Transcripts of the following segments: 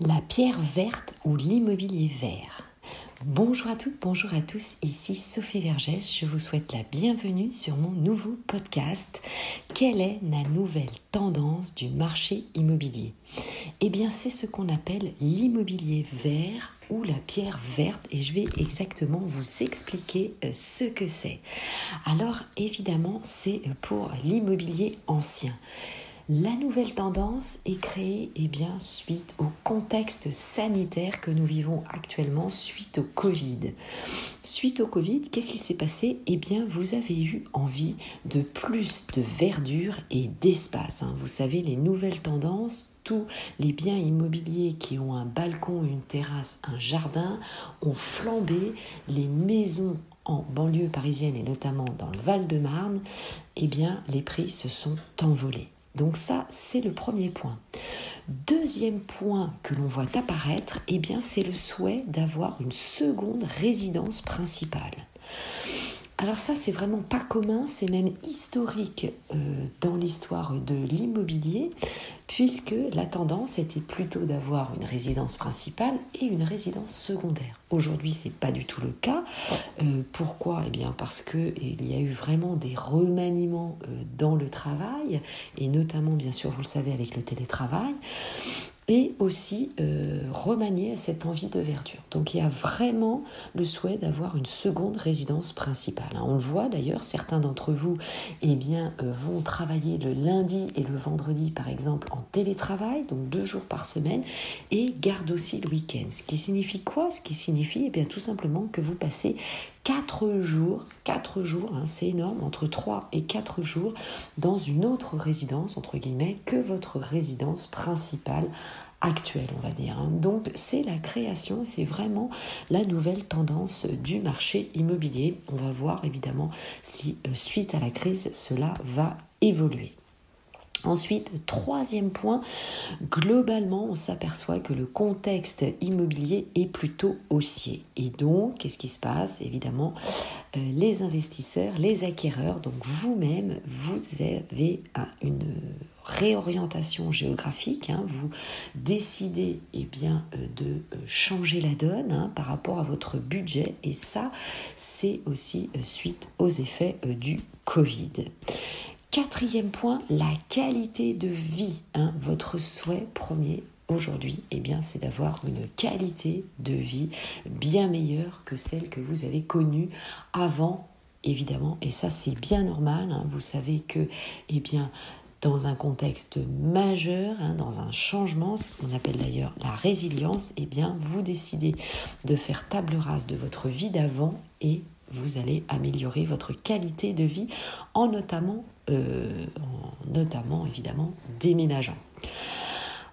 La pierre verte ou l'immobilier vert. Bonjour à toutes, bonjour à tous, ici Sophie Vergès, je vous souhaite la bienvenue sur mon nouveau podcast. Quelle est la nouvelle tendance du marché immobilier ? Eh bien, c'est ce qu'on appelle l'immobilier vert ou la pierre verte et je vais exactement vous expliquer ce que c'est. Alors, évidemment, c'est pour l'immobilier ancien. La nouvelle tendance est créée suite au contexte sanitaire que nous vivons actuellement suite au Covid. Suite au Covid, qu'est-ce qui s'est passé ? Eh bien, vous avez eu envie de plus de verdure et d'espace. Vous savez, les nouvelles tendances, tous les biens immobiliers qui ont un balcon, une terrasse, un jardin ont flambé. Les maisons en banlieue parisienne et notamment dans le Val-de-Marne, les prix se sont envolés. Donc ça, c'est le premier point. Deuxième point que l'on voit apparaître, c'est le souhait d'avoir une seconde résidence principale. Alors ça, c'est vraiment pas commun, c'est même historique dans l'histoire de l'immobilier, puisque la tendance était plutôt d'avoir une résidence principale et une résidence secondaire. Aujourd'hui, c'est pas du tout le cas. Pourquoi ? Parce que il y a eu vraiment des remaniements dans le travail, et notamment, bien sûr, vous le savez, avec le télétravail, et aussi remanier cette envie de verdure. Donc il y a vraiment le souhait d'avoir une seconde résidence principale. On le voit d'ailleurs, certains d'entre vous vont travailler le lundi et le vendredi par exemple en télétravail, donc 2 jours par semaine, et gardent aussi le week-end. Ce qui signifie quoi ? Ce qui signifie tout simplement que vous passez 4 jours, c'est énorme, entre 3 et 4 jours dans une autre résidence, entre guillemets, que votre résidence principale actuelle, on va dire. Donc, c'est la création, c'est vraiment la nouvelle tendance du marché immobilier. On va voir évidemment si, suite à la crise, cela va évoluer. Ensuite, troisième point, globalement, on s'aperçoit que le contexte immobilier est plutôt haussier. Et donc, qu'est-ce qui se passe ? Évidemment, les investisseurs, les acquéreurs, donc vous-même, vous avez une réorientation géographique, vous décidez de changer la donne par rapport à votre budget, et ça, c'est aussi suite aux effets du Covid. Quatrième point, la qualité de vie. Votre souhait premier aujourd'hui, c'est d'avoir une qualité de vie bien meilleure que celle que vous avez connue avant, évidemment. Et ça, c'est bien normal. Vous savez que, dans un contexte majeur, dans un changement, c'est ce qu'on appelle d'ailleurs la résilience, vous décidez de faire table rase de votre vie d'avant et vous allez améliorer votre qualité de vie en notamment évidemment déménageant.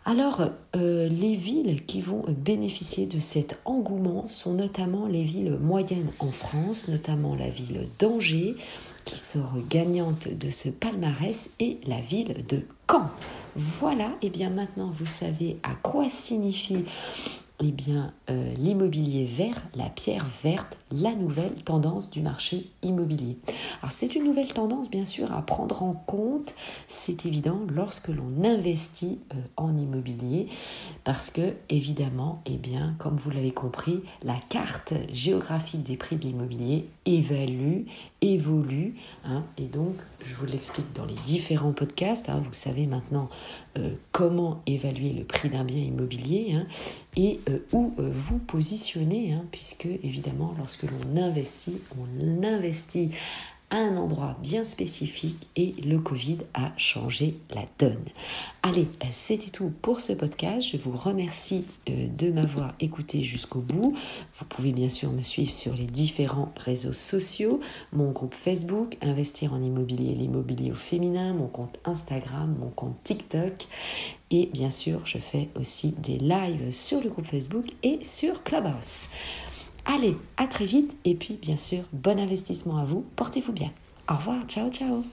Alors, les villes qui vont bénéficier de cet engouement sont notamment les villes moyennes en France, notamment la ville d'Angers, qui sort gagnante de ce palmarès, et la ville de Caen. Voilà, maintenant vous savez à quoi signifie l'immobilier vert, la pierre verte, la nouvelle tendance du marché immobilier. Alors c'est une nouvelle tendance bien sûr à prendre en compte, c'est évident lorsque l'on investit en immobilier, parce que évidemment, comme vous l'avez compris, la carte géographique des prix de l'immobilier évolue, et donc je vous l'explique dans les différents podcasts, vous savez maintenant comment évaluer le prix d'un bien immobilier, et où vous positionner, puisque évidemment lorsque l'on investit à un endroit bien spécifique, et le Covid a changé la donne. Allez, c'était tout pour ce podcast. Je vous remercie de m'avoir écouté jusqu'au bout. Vous pouvez bien sûr me suivre sur les différents réseaux sociaux, mon groupe Facebook, Investir en immobilier, l'immobilier au féminin, mon compte Instagram, mon compte TikTok. Et bien sûr, je fais aussi des lives sur le groupe Facebook et sur Clubhouse. Allez, à très vite, et puis bien sûr, bon investissement à vous, portez-vous bien. Au revoir, ciao, ciao.